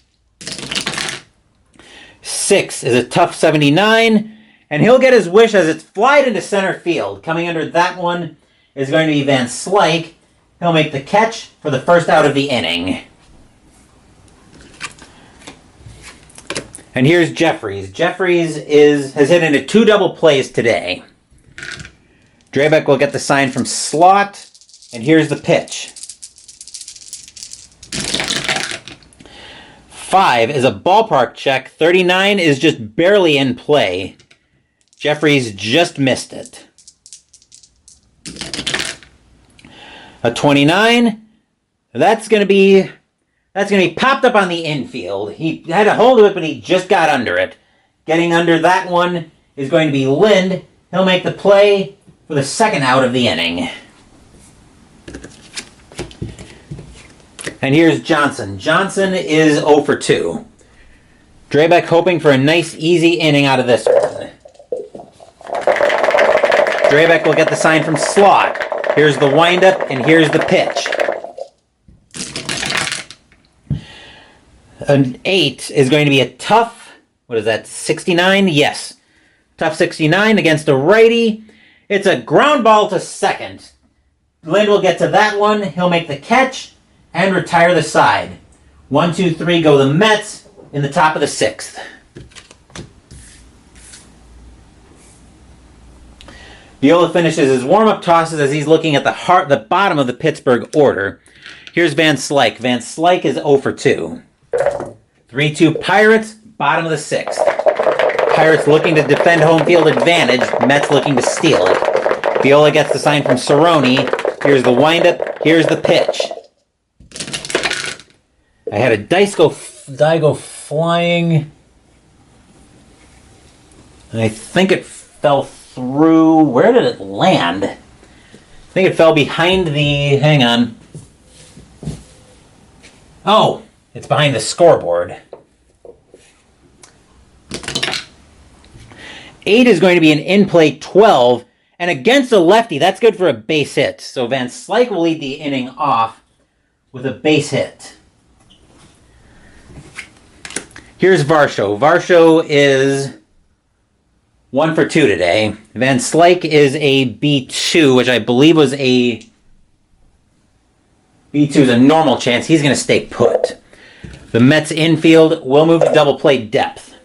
6 is a tough 79, and he'll get his wish as it's flied into center field. Coming under that one is going to be Van Slyke. He'll make the catch for the first out of the inning. And here's Jeffries. Jeffries has hit into 2 double plays today. Drabek will get the sign from Slot, and here's the pitch. 5 is a ballpark check. 39 is just barely in play. Jeffries just missed it. A 29, that's going to be popped up on the infield. He had a hold of it, but he just got under it. Getting under that one is going to be Lind. He'll make the play for the second out of the inning. And here's Johnson. Johnson is 0 for 2. Drabek hoping for a nice, easy inning out of this one. Drabek will get the sign from Slot. Here's the windup, and here's the pitch. An 8 is going to be a tough, 69? Yes. Tough 69 against a righty. It's a ground ball to second. Lind will get to that one. He'll make the catch and retire the side. 1, 2, 3 go the Mets in the top of the 6th. Viola finishes his warm-up tosses as he's looking at the bottom of the Pittsburgh order. Here's Van Slyke. Van Slyke is 0 for 2. 3-2 Pirates, bottom of the 6th. Pirates looking to defend home field advantage. Mets looking to steal it. Viola gets the sign from Cerrone. Here's the windup. Here's the pitch. I had a die go flying. And I think it fell through. Where did it land? I think it fell behind the... Hang on. Oh, it's behind the scoreboard. 8 is going to be an in-play 12. And against a lefty, that's good for a base hit. So Van Slyke will lead the inning off with a base hit. Here's Varsho. Varsho is 1 for 2 today. Van Slyke is a B2, which I believe was a... B2 is a normal chance. He's going to stay put. The Mets infield will move to double play depth.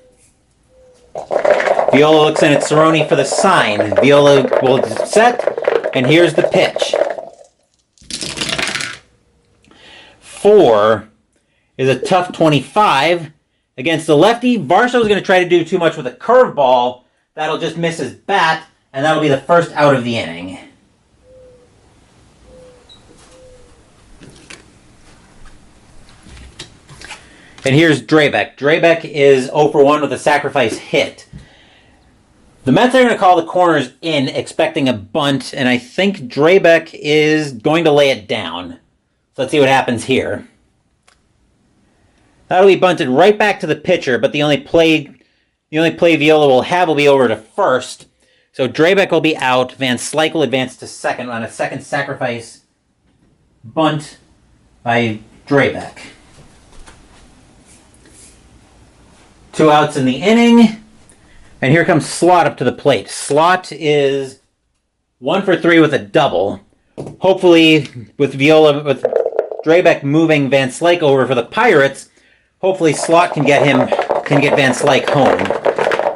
Viola looks in at Cerrone for the sign. Viola will set, and here's the pitch. 4 is a tough 25. Against the lefty, Varsho's going to try to do too much with a curveball. That'll just miss his bat, and that'll be the first out of the inning. And here's Drabek. Drabek is 0 for 1 with a sacrifice hit. The Mets are going to call the corners in, expecting a bunt, and I think Drabek is going to lay it down. So let's see what happens here. That'll be bunted right back to the pitcher, but the only play Viola will have will be over to first. So Drabek will be out. Van Slyke will advance to second on a second sacrifice bunt by Drabek. 2 outs in the inning. And here comes Slot up to the plate. Slot is 1 for 3 with a double. Hopefully, with Drabek moving Van Slyke over for the Pirates, hopefully Slot can get Van Slyke home.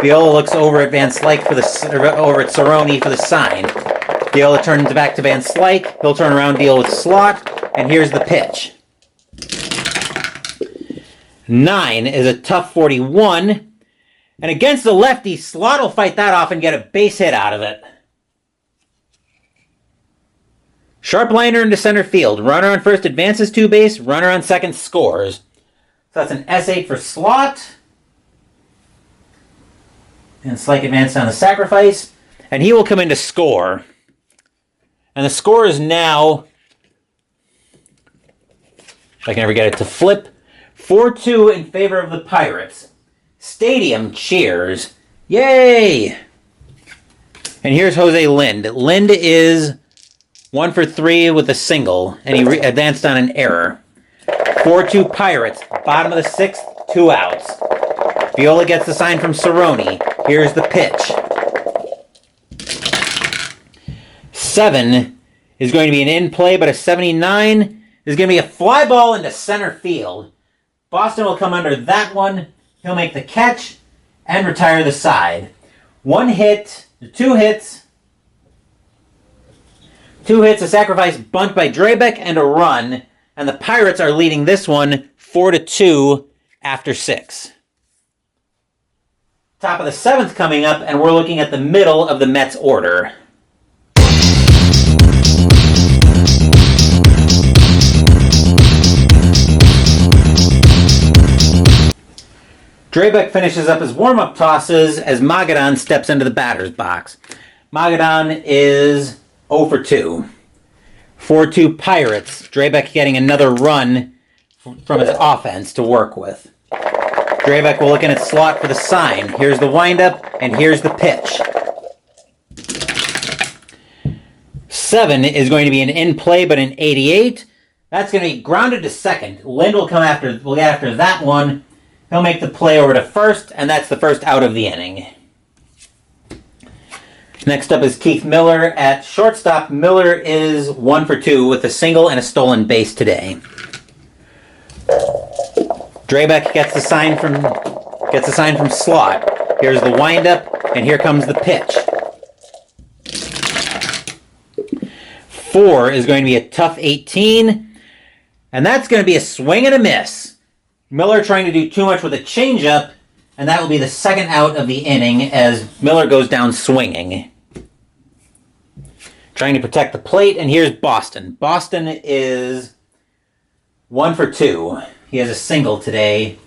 Viola looks over at Van Slyke over at Cerrone for the sign. Viola turns back to Van Slyke. He'll turn around, deal with Slot, and here's the pitch. 9 is a tough 41. And against the lefty, Slot will fight that off and get a base hit out of it. Sharp liner into center field. Runner on first advances to base. Runner on second scores. So that's an S8 for Slot. And Slyke advanced on the sacrifice. And he will come in to score. And the score is now, if I can ever get it to flip, 4-2 in favor of the Pirates. Stadium cheers. Yay! And here's Jose Lind. Lind is 1 for 3 with a single, and he advanced on an error. 4-2 Pirates. Bottom of the 6th, 2 outs. Viola gets the sign from Cerrone. Here's the pitch. 7 is going to be an in-play, but a 79 is going to be a fly ball into center field. Boston will come under that one. He'll make the catch and retire the side. 2 hits, a sacrifice bunt by Drabek, and a run. And the Pirates are leading this one 4-2 after 6. Top of the 7th coming up, and we're looking at the middle of the Mets order. Drabek finishes up his warm-up tosses as Magadan steps into the batter's box. Magadan is 0 for 2. 4-2 Pirates. Drabek getting another run from his offense to work with. Drabek will look in at Slot for the sign. Here's the windup, and here's the pitch. 7 is going to be an in-play, but an 88. That's going to be grounded to second. Lind will get after that one. He'll make the play over to first, and that's the first out of the inning. Next up is Keith Miller at shortstop. Miller is 1 for 2 with a single and a stolen base today. Drabek gets the sign from Slot. Here's the windup, and here comes the pitch. 4 is going to be a tough 18, and that's going to be a swing and a miss. Miller trying to do too much with a changeup, and that will be the second out of the inning as Miller goes down swinging. Trying to protect the plate, and here's Boston. Boston is 1 for 2. He has a single today,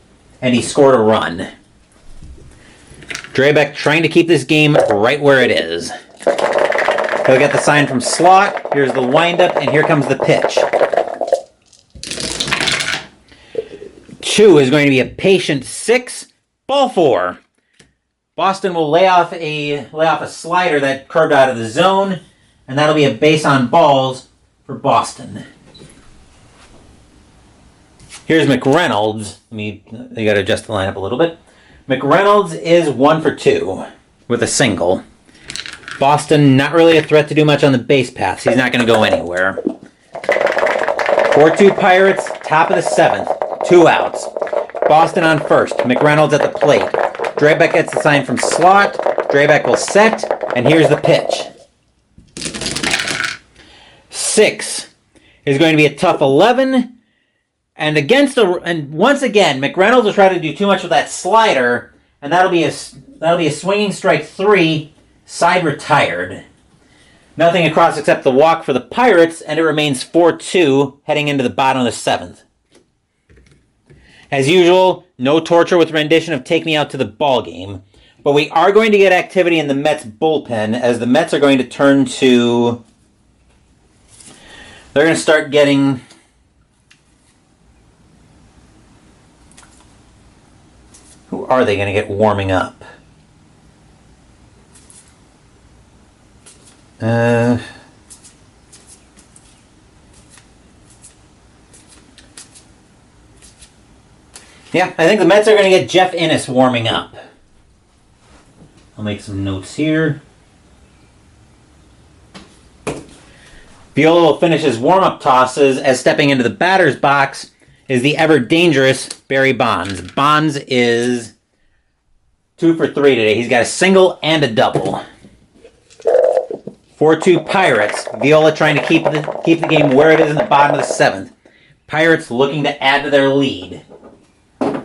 and he scored a run. Drabek trying to keep this game right where it is. He'll get the sign from Slot. Here's the windup, and here comes the pitch. 2 is going to be a patient 6. Ball 4. Boston will lay off a slider that curved out of the zone, and that'll be a base on balls for Boston. Here's McReynolds. You got to adjust the lineup a little bit. McReynolds is 1 for 2 with a single. Boston, not really a threat to do much on the base paths. He's not going to go anywhere. 4-2 Pirates, top of the 7th. 2 outs. Boston on first. McReynolds at the plate. Drabek gets the sign from slot. Drabek will set, and here's the pitch. 6 is going to be a tough 11. And once again, McReynolds will try to do too much with that slider, and that'll be a swinging strike 3, side retired. Nothing across except the walk for the Pirates, and it remains 4-2 heading into the bottom of the 7th. As usual, no torture with rendition of Take Me Out to the Ball Game, but we are going to get activity in the Mets bullpen as the Mets are going to turn to... They're going to start getting... Who are they going to get warming up? Yeah, I think the Mets are going to get Jeff Innes warming up. I'll make some notes here. Viola will finish his warm-up tosses as stepping into the batter's box is the ever-dangerous Barry Bonds. Bonds is 2 for 3 today. He's got a single and a double. 4-2 Pirates. Viola trying to keep the game where it is in the bottom of the 7th. Pirates looking to add to their lead.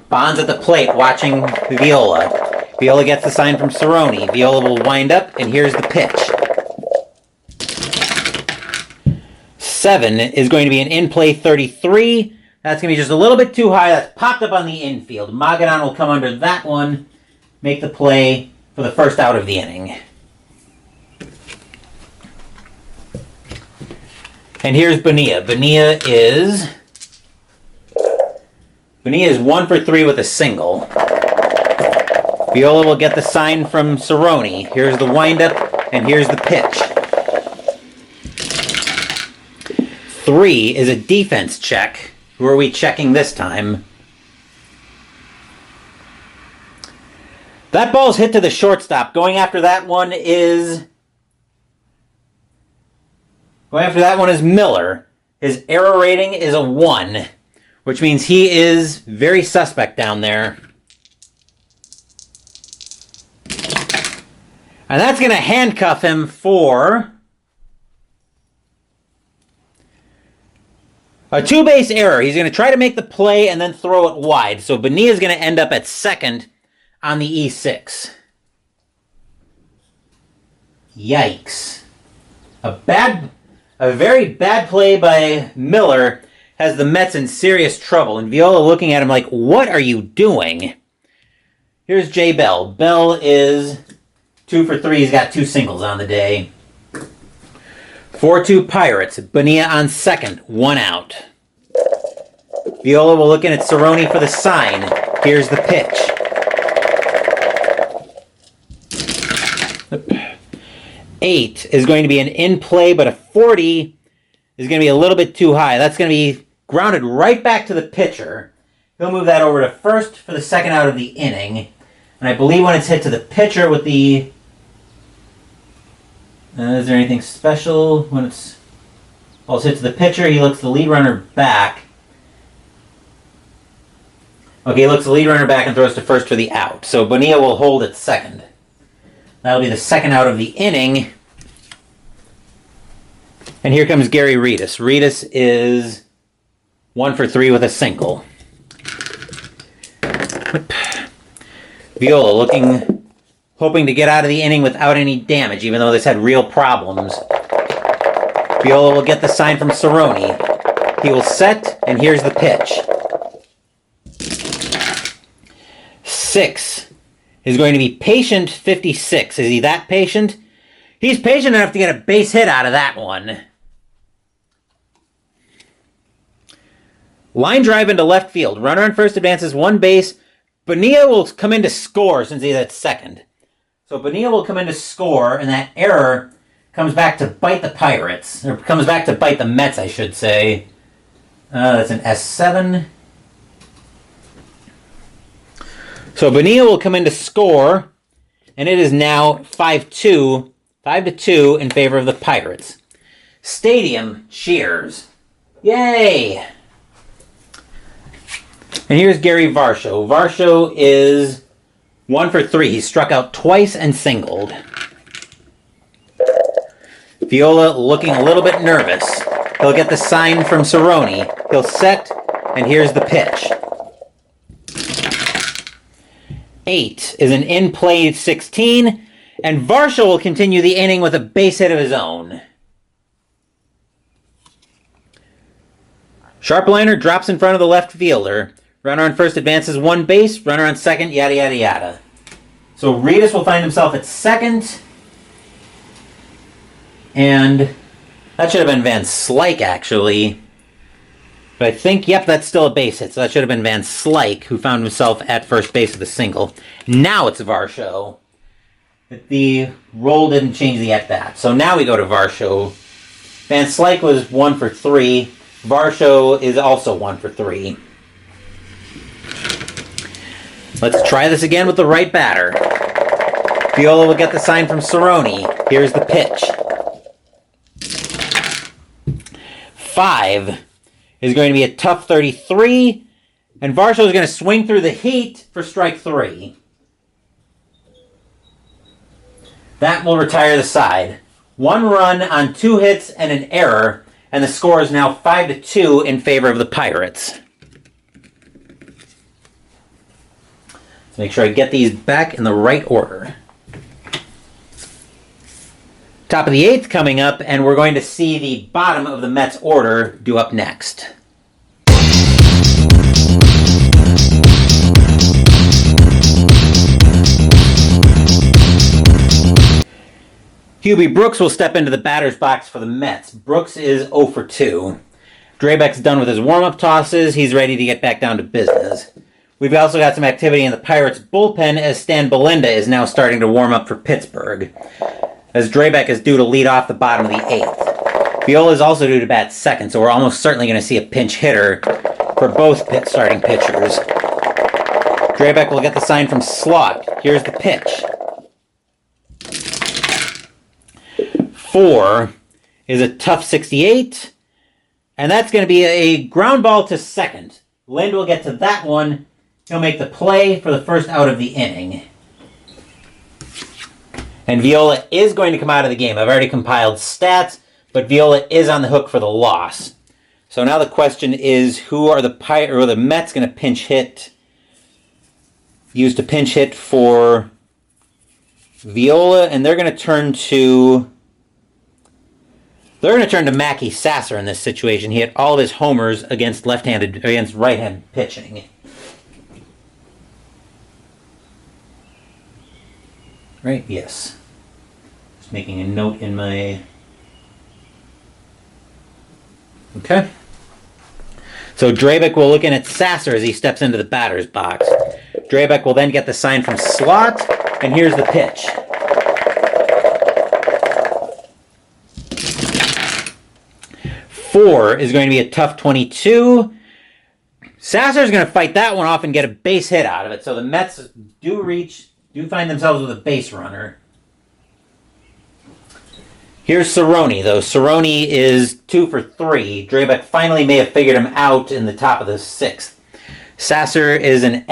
Bonds at the plate watching Viola. Viola gets the sign from Cerrone. Viola will wind up, and here's the pitch. 7 is going to be an in-play 33. That's going to be just a little bit too high. That's popped up on the infield. Magadan will come under that one, make the play for the first out of the inning. And here's Bonilla. Bonilla is 1 for 3 with a single. Viola will get the sign from Cerrone. Here's the windup, and here's the pitch. 3 is a defense check. Who are we checking this time? That ball's hit to the shortstop. Going after that one is Miller. His error rating is a 1, which means he is very suspect down there. And that's going to handcuff him for a 2-base error. He's going to try to make the play and then throw it wide. So Bonilla is going to end up at second on the E6. Yikes. A very bad play by Miller has the Mets in serious trouble. And Viola looking at him like, what are you doing? Here's Jay Bell. Bell is 2 for 3. He's got 2 singles on the day. 4-2 Pirates. Bonilla on second. 1 out. Viola will look in at Cerrone for the sign. Here's the pitch. Eight is going to be an in-play, but a 40 is going to be a little bit too high. That's going to be grounded right back to the pitcher. He'll move that over to first for the second out of the inning. And I believe when it's hit to the pitcher with the... is there anything special? When it's hit to the pitcher, he looks the lead runner back. Okay, he looks the lead runner back and throws to first for the out. So Bonilla will hold at second. That'll be the second out of the inning. And here comes Gary Reedus. Reedus is 1 for 3 with a single. Viola hoping to get out of the inning without any damage, even though this had real problems. Viola will get the sign from Cerrone. He will set, and here's the pitch. 6 is going to be patient 56. Is he that patient? He's patient enough to get a base hit out of that one. Line drive into left field. Runner on first advances 1 base. Bonilla will come in to score since he's at second. So Bonilla will come in to score, and that error comes back to bite the Pirates. Or comes back to bite the Mets, I should say. That's an S7. So Bonilla will come in to score, and it is now 5-2 in favor of the Pirates. Stadium cheers. Yay! And here's Gary Varsho. Varsho is 1 for 3. He struck out twice and singled. Viola looking a little bit nervous. He'll get the sign from Cerrone. He'll set, and here's the pitch. 8 is an in-play 16, and Varsho will continue the inning with a base hit of his own. Sharpliner drops in front of the left fielder. Runner on first advances 1 base, runner on second, yada yada yada. So Reedus will find himself at second. And that should have been Van Slyke, actually. But I think, yep, that's still a base hit. So that should have been Van Slyke, who found himself at first base with a single. Now it's Varsho. But the roll didn't change the at-bat. So now we go to Varsho. Van Slyke was 1 for 3. Varsho is also 1 for 3. Let's try this again with the right batter. Viola will get the sign from Cerrone. Here's the pitch. 5 is going to be a tough 33, and Varsho is going to swing through the heat for strike 3. That will retire the side. 1 run on 2 hits and an error, and the score is now 5-2 in favor of the Pirates. Let's make sure I get these back in the right order. Top of the 8th coming up, and we're going to see the bottom of the Mets order due up next. Hubie Brooks will step into the batter's box for the Mets. Brooks is 0 for 2. Drabek's done with his warm-up tosses. He's ready to get back down to business. We've also got some activity in the Pirates' bullpen as Stan Belinda is now starting to warm up for Pittsburgh, as Drabek is due to lead off the bottom of the 8th. Viola is also due to bat second, so we're almost certainly going to see a pinch hitter for both starting pitchers. Drabek will get the sign from Slot. Here's the pitch. 4 is a tough 68, and that's going to be a ground ball to second. Lind will get to that one. He'll make the play for the first out of the inning. And Viola is going to come out of the game. I've already compiled stats, but Viola is on the hook for the loss. So now the question is, who are the Mets going to pinch hit? Use to pinch hit for Viola, and they're going to turn to Mackie Sasser in this situation. He had all of his homers against right-hand pitching. Right? Yes. Just making a note in my... Okay. So Drabek will look in at Sasser as he steps into the batter's box. Drabek will then get the sign from Slot, and here's the pitch. Four is going to be a tough 22. Sasser's going to fight that one off and get a base hit out of it. So the Mets do find themselves with a base runner. Here's Cerrone, though. Cerrone is 2 for 3. Drabek finally may have figured him out in the top of the 6th. Sasser is an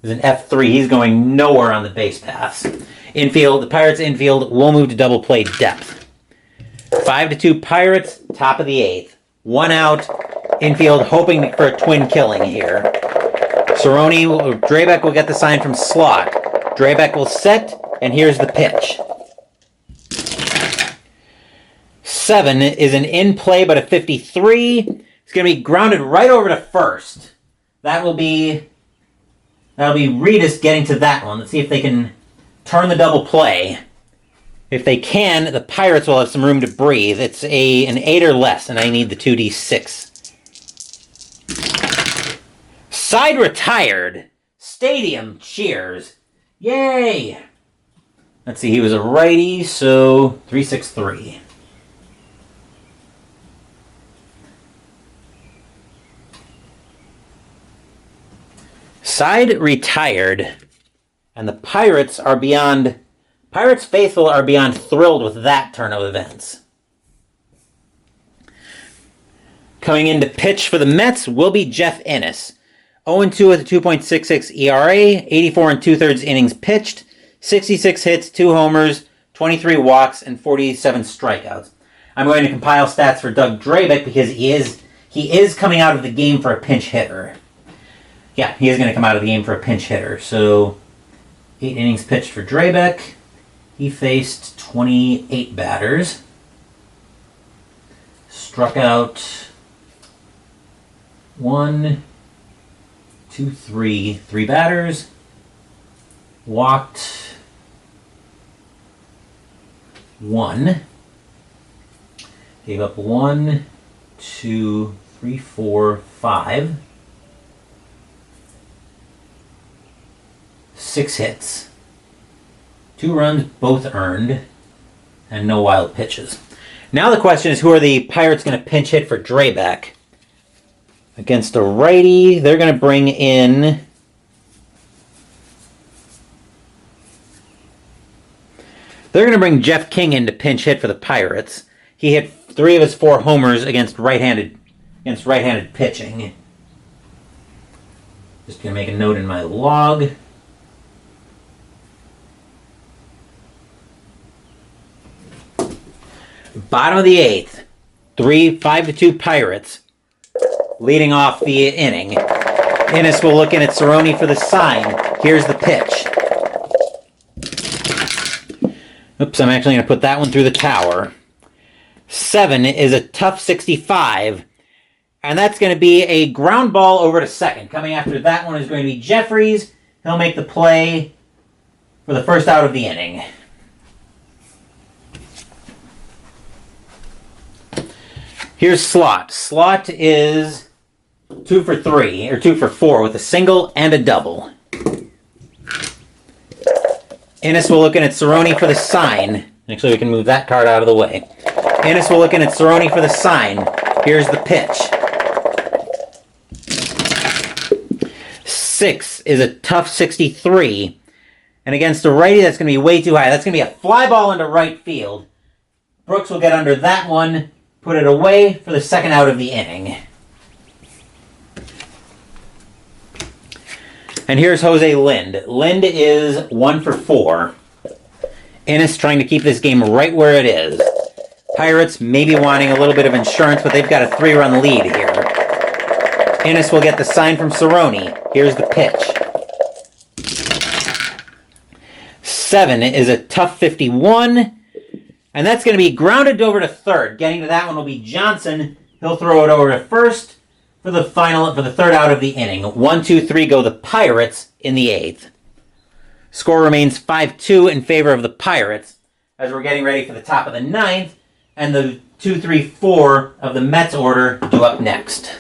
F3. He's going nowhere on the base paths. Infield, the Pirates infield will move to double play depth. 5-2 Pirates, top of the 8th. 1 out, infield hoping for a twin killing here. Drabek will get the sign from Slot. Drabek will set, and here's the pitch. 7 is an in-play, but a 53. It's going to be grounded right over to first. That'll be Reedus getting to that one. Let's see if they can turn the double play. If they can, the Pirates will have some room to breathe. It's an 8 or less, and I need the 2d6. Side retired. Stadium cheers. Yay! Let's see, he was a righty, so 3-6-3. Side retired. And the Pirates faithful are beyond thrilled with that turn of events. Coming in to pitch for the Mets will be Jeff Innes. 0-2 with a 2.66 ERA, 84 2/3 innings pitched, 66 hits, 2 homers, 23 walks, and 47 strikeouts. I'm going to compile stats for Doug Drabek because he is coming out of the game for a pinch hitter. Yeah, he is going to come out of the game for a pinch hitter. So, 8 innings pitched for Drabek. He faced 28 batters. Struck out 1, 2, 3 batters. Walked 1. Gave up 1, 2, 3, 4, 5. 6 hits. 2 runs, both earned, and no wild pitches. Now the question is, who are the Pirates going to pinch hit for Drabek? Against a righty, they're going to bring in... They're going to bring Jeff King in to pinch hit for the Pirates. He hit 3 of his 4 homers against right-handed pitching. Just going to make a note in my log. Bottom of the 8th, 5-2 Pirates, leading off the inning. Innes will look in at Cerrone for the sign. Here's the pitch. Oops, I'm actually going to put that one through the tower. 7 is a tough 65, and that's going to be a ground ball over to second. Coming after that one is going to be Jeffries. He'll make the play for the first out of the inning. Here's Slot. Slot is 2 for 3, or 2 for 4, with a single and a double. Innes will look in at Cerrone for the sign. Actually, we can move that card out of the way. Innes will look in at Cerrone for the sign. Here's the pitch. 6 is a tough 63. And against a righty, that's going to be way too high. That's going to be a fly ball into right field. Brooks will get under that one. Put it away for the second out of the inning. And here's Jose Lind. Lind is 1 for 4. Innes trying to keep this game right where it is. Pirates maybe wanting a little bit of insurance, but they've got a 3-run lead here. Innes will get the sign from Cerrone. Here's the pitch. 7 is a tough 51. And that's going to be grounded over to third. Getting to that one will be Johnson. He'll throw it over to first for the third out of the inning. 1, 2, 3 go the Pirates in the 8th. Score remains 5-2 in favor of the Pirates as we're getting ready for the top of the 9th, and the 2, 3, 4 of the Mets order due up next.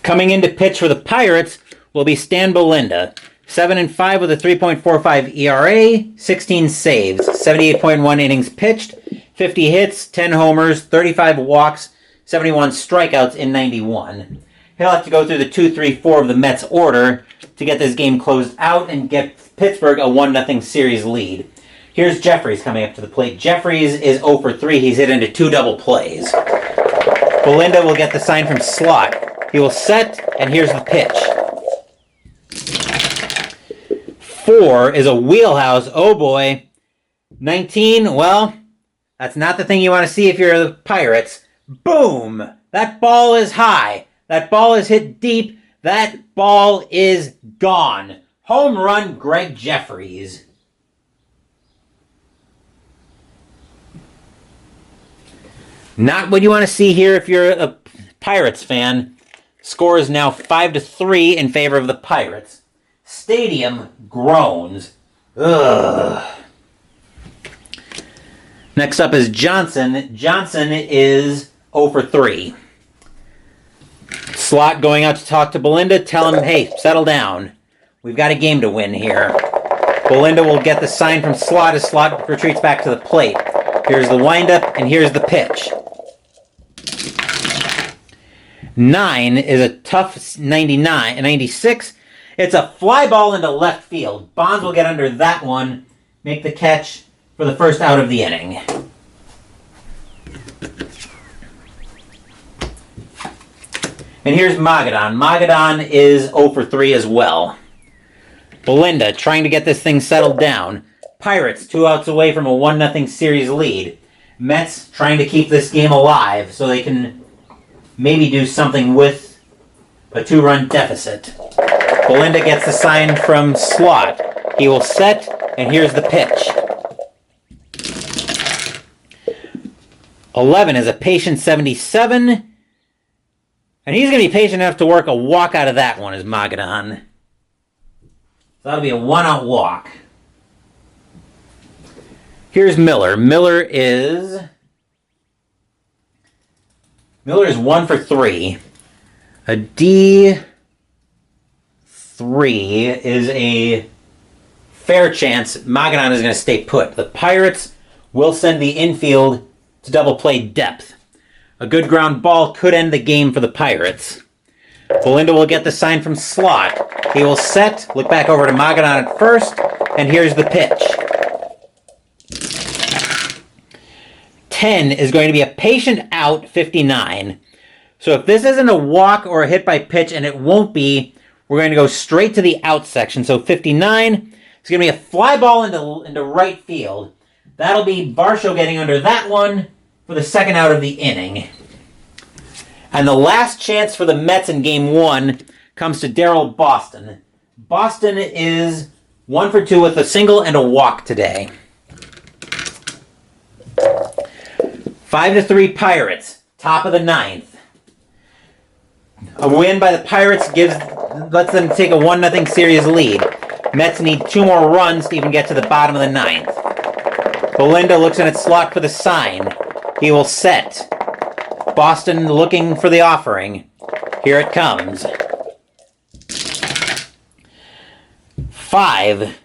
Coming in to pitch for the Pirates will be Stan Belinda. 7-5 with a 3.45 ERA, 16 saves, 78.1 innings pitched, 50 hits, 10 homers, 35 walks, 71 strikeouts in 91. He'll have to go through the 2, 3, 4 of the Mets order to get this game closed out and get Pittsburgh a 1-0 series lead. Here's Jeffries coming up to the plate. Jeffries is 0 for 3. He's hit into 2 double plays. Belinda will get the sign from Slot. He will set, and here's the pitch. 4 is a wheelhouse. Oh boy. 19, well, that's not the thing you want to see if you're the Pirates. Boom! That ball is high. That ball is hit deep. That ball is gone. Home run, Greg Jeffries. Not what you want to see here if you're a Pirates fan. Score is now 5-3 in favor of the Pirates. Stadium groans. Ugh. Next up is Johnson. Johnson is 0 for 3. Slot going out to talk to Belinda. Tell him, hey, settle down. We've got a game to win here. Belinda will get the sign from Slot as Slot retreats back to the plate. Here's the windup, and here's the pitch. 9 is a tough 96. It's a fly ball into left field. Bonds will get under that one, make the catch for the first out of the inning. And here's Magadan. Magadan is 0 for 3 as well. Belinda trying to get this thing settled down. Pirates 2 outs away from a 1-0 series lead. Mets trying to keep this game alive so they can maybe do something with a 2-run deficit. Belinda gets the sign from Slot. He will set, and here's the pitch. 11 is a patient 77. And he's going to be patient enough to work a walk out of that one as Magadan. So that'll be a 1-out walk. Here's Miller. Miller is 1 for 3. A D3 is a fair chance Magadan is going to stay put. The Pirates will send the infield to double play depth. A good ground ball could end the game for the Pirates. Belinda will get the sign from Slot. He will set, look back over to Magadan at first, and here's the pitch. 10 is going to be a patient out, 59. So if this isn't a walk or a hit by pitch, and it won't be, we're going to go straight to the out section. So 59 is going to be a fly ball into right field. That'll be Varsho getting under that one for the second out of the inning. And the last chance for the Mets in Game 1 comes to Darryl Boston. Boston is 1 for 2 with a single and a walk today. 5-3 Pirates, top of the 9th. A win by the Pirates lets them take a 1-0 series lead. Mets need 2 more runs to even get to the bottom of the 9th. Belinda looks in its slot for the sign. He will set. Boston looking for the offering. Here it comes. 5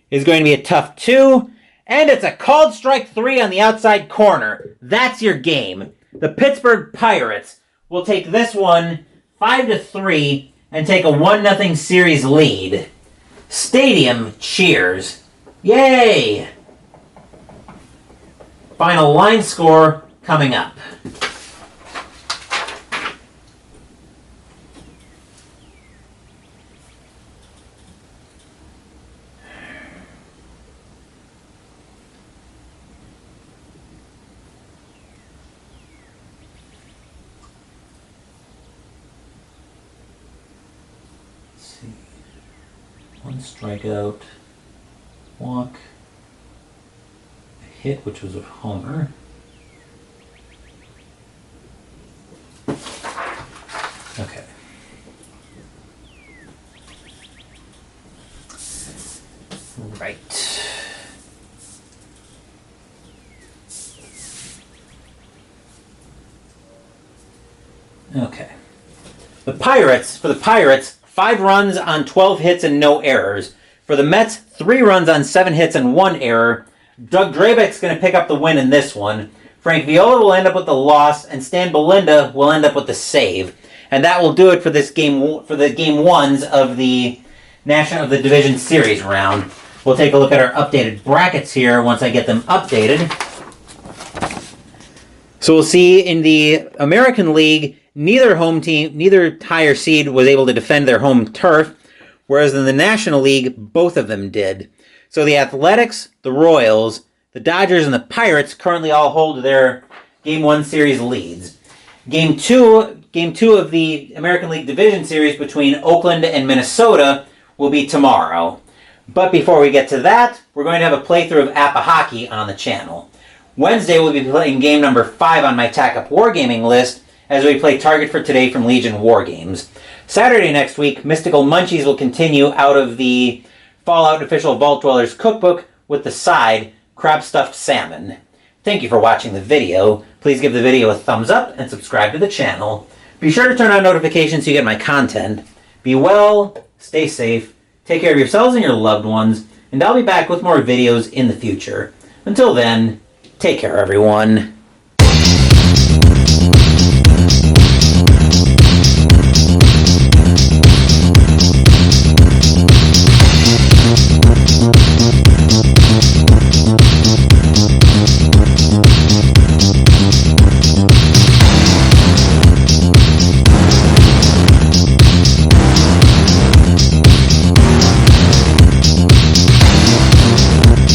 is going to be a tough 2, and it's a called strike 3 on the outside corner. That's your game. The Pittsburgh Pirates will take this one 5-3 and take a 1-0 series lead. Stadium cheers. Yay! Final line score coming up. Let's see. 1 strikeout, walk, a hit, which was a homer. Okay. Right. Okay. For the Pirates, 5 runs on 12 hits and no errors. For the Mets, 3 runs on 7 hits and 1 error. Doug Drabeck's going to pick up the win in this one. Frank Viola will end up with the loss, and Stan Belinda will end up with the save. And that will do it for this game, for the game 1s of the Division Series round. We'll take a look at our updated brackets here once I get them updated. So we'll see in the American League, neither higher seed was able to defend their home turf, whereas in the National League, both of them did. So the Athletics, the Royals, the Dodgers, and the Pirates currently all hold their Game 1 series leads. Game 2 of the American League Division Series between Oakland and Minnesota will be tomorrow. But before we get to that, we're going to have a playthrough of Appa Hockey on the channel. Wednesday, we'll be playing game number 5 on my TAC-UP Wargaming list as we play Target for Today from Legion Wargames. Saturday next week, Mystical Munchies will continue out of the Fallout Official Vault Dwellers Cookbook with the side, Crab Stuffed Salmon. Thank you for watching the video. Please give the video a thumbs up and subscribe to the channel. Be sure to turn on notifications so you get my content. Be well, stay safe, take care of yourselves and your loved ones, and I'll be back with more videos in the future. Until then, Take care, everyone.